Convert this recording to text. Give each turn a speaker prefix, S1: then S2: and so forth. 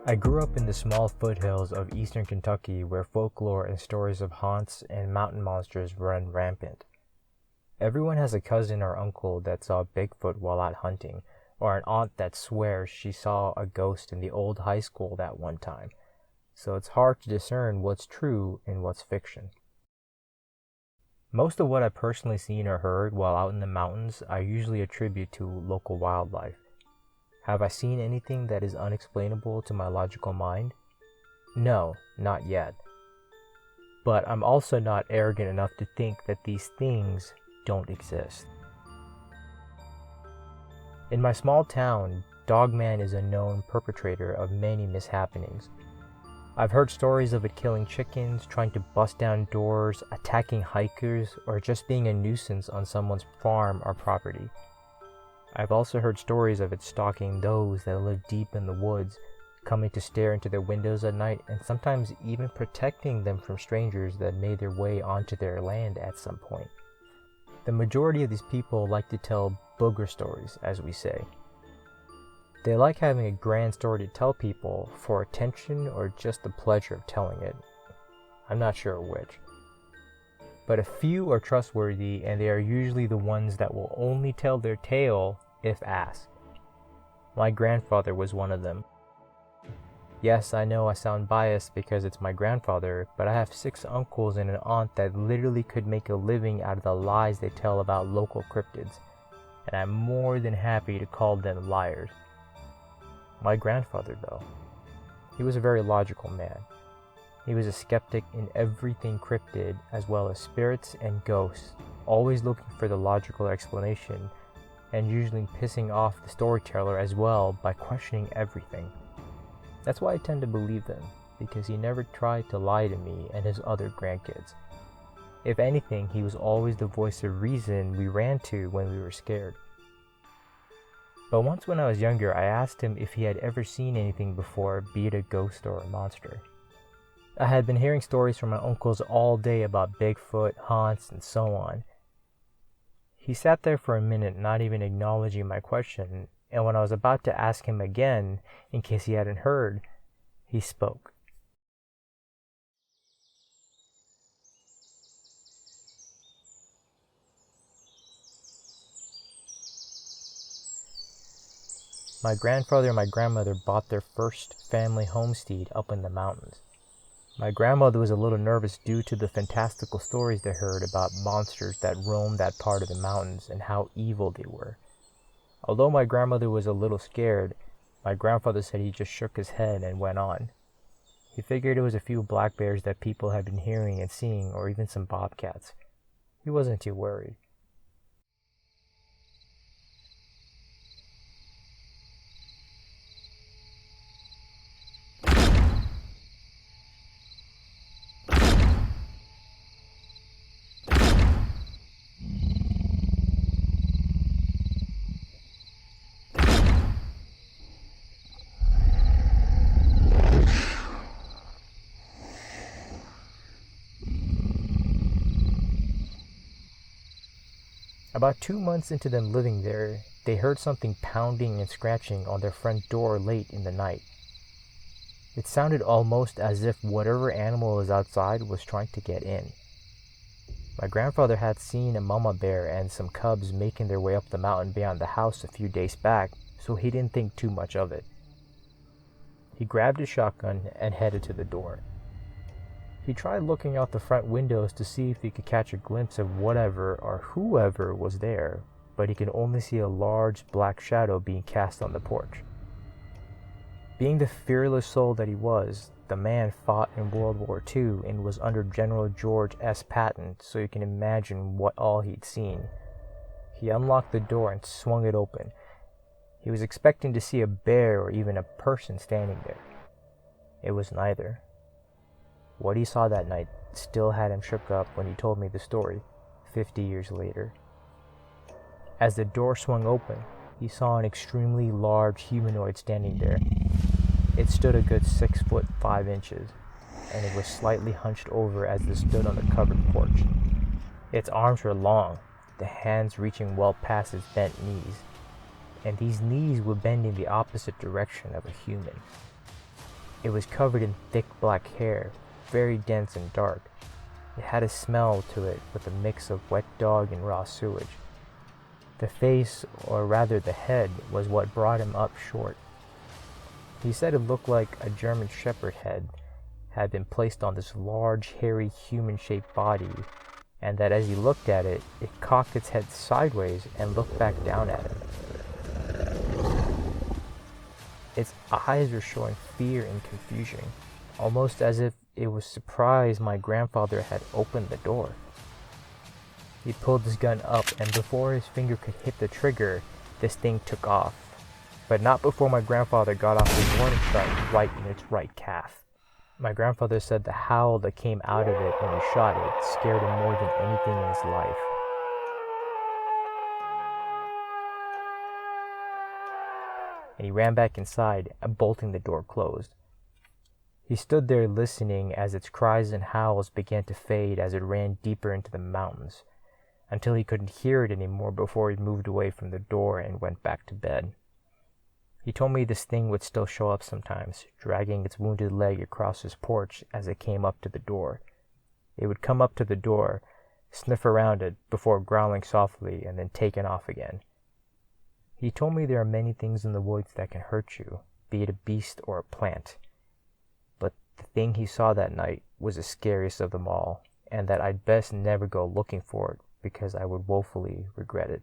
S1: I grew up in the small foothills of eastern Kentucky where folklore and stories of haunts and mountain monsters run rampant. Everyone has a cousin or uncle that saw Bigfoot while out hunting, or an aunt that swears she saw a ghost in the old high school that one time, so it's hard to discern what's true and what's fiction. Most of what I've personally seen or heard while out in the mountains I usually attribute to local wildlife. Have I seen anything that is unexplainable to my logical mind? No, not yet. But I'm also not arrogant enough to think that these things don't exist. In my small town, Dogman is a known perpetrator of many mishappenings. I've heard stories of it killing chickens, trying to bust down doors, attacking hikers, or just being a nuisance on someone's farm or property. I've also heard stories of it stalking those that live deep in the woods, coming to stare into their windows at night, and sometimes even protecting them from strangers that made their way onto their land at some point. The majority of these people like to tell booger stories, as we say. They like having a grand story to tell people for attention or just the pleasure of telling it. I'm not sure which. But a few are trustworthy, and they are usually the ones that will only tell their tale if asked. My grandfather was one of them. Yes, I know I sound biased because it's my grandfather, but I have 6 uncles and an aunt that literally could make a living out of the lies they tell about local cryptids, and I'm more than happy to call them liars. My grandfather, though, he was a very logical man. He was a skeptic in everything cryptid, as well as spirits and ghosts, always looking for the logical explanation, and usually pissing off the storyteller as well by questioning everything. That's why I tend to believe them, because he never tried to lie to me and his other grandkids. If anything, he was always the voice of reason we ran to when we were scared. But once when I was younger, I asked him if he had ever seen anything before, be it a ghost or a monster. I had been hearing stories from my uncles all day about Bigfoot, haunts, and so on. He sat there for a minute, not even acknowledging my question, and when I was about to ask him again, in case he hadn't heard, he spoke. My grandfather and my grandmother bought their first family homestead up in the mountains. My grandmother was a little nervous due to the fantastical stories they heard about monsters that roamed that part of the mountains and how evil they were. Although my grandmother was a little scared, my grandfather said he just shook his head and went on. He figured it was a few black bears that people had been hearing and seeing, or even some bobcats. He wasn't too worried. About 2 months into them living there, they heard something pounding and scratching on their front door late in the night. It sounded almost as if whatever animal was outside was trying to get in. My grandfather had seen a mama bear and some cubs making their way up the mountain beyond the house a few days back, so he didn't think too much of it. He grabbed his shotgun and headed to the door. He tried looking out the front windows to see if he could catch a glimpse of whatever or whoever was there, but he could only see a large black shadow being cast on the porch. Being the fearless soul that he was, the man fought in World War II and was under General George S. Patton, so you can imagine what all he'd seen. He unlocked the door and swung it open. He was expecting to see a bear or even a person standing there. It was neither. What he saw that night still had him shook up when he told me the story, 50 years later. As the door swung open, he saw an extremely large humanoid standing there. It stood a good 6 foot 5 inches, and it was slightly hunched over as it stood on the covered porch. Its arms were long, the hands reaching well past its bent knees, and these knees were bending the opposite direction of a human. It was covered in thick black hair, very dense and dark. It had a smell to it with a mix of wet dog and raw sewage. The face, or rather the head, was what brought him up short. He said it looked like a German Shepherd head had been placed on this large, hairy, human-shaped body, and that as he looked at it, it cocked its head sideways and looked back down at him. Its eyes were showing fear and confusion, almost as if it was surprised my grandfather had opened the door. He pulled his gun up, and before his finger could hit the trigger, this thing took off. But not before my grandfather got off his warning shot right in its right calf. My grandfather said the howl that came out of it when he shot it scared him more than anything in his life. And he ran back inside, bolting the door closed. He stood there listening as its cries and howls began to fade as it ran deeper into the mountains, until he couldn't hear it anymore before he moved away from the door and went back to bed. He told me this thing would still show up sometimes, dragging its wounded leg across his porch as it came up to the door. It would come up to the door, sniff around it before growling softly and then taking off again. He told me there are many things in the woods that can hurt you, be it a beast or a plant. But the thing he saw that night was the scariest of them all, and that I'd best never go looking for it because I would woefully regret it.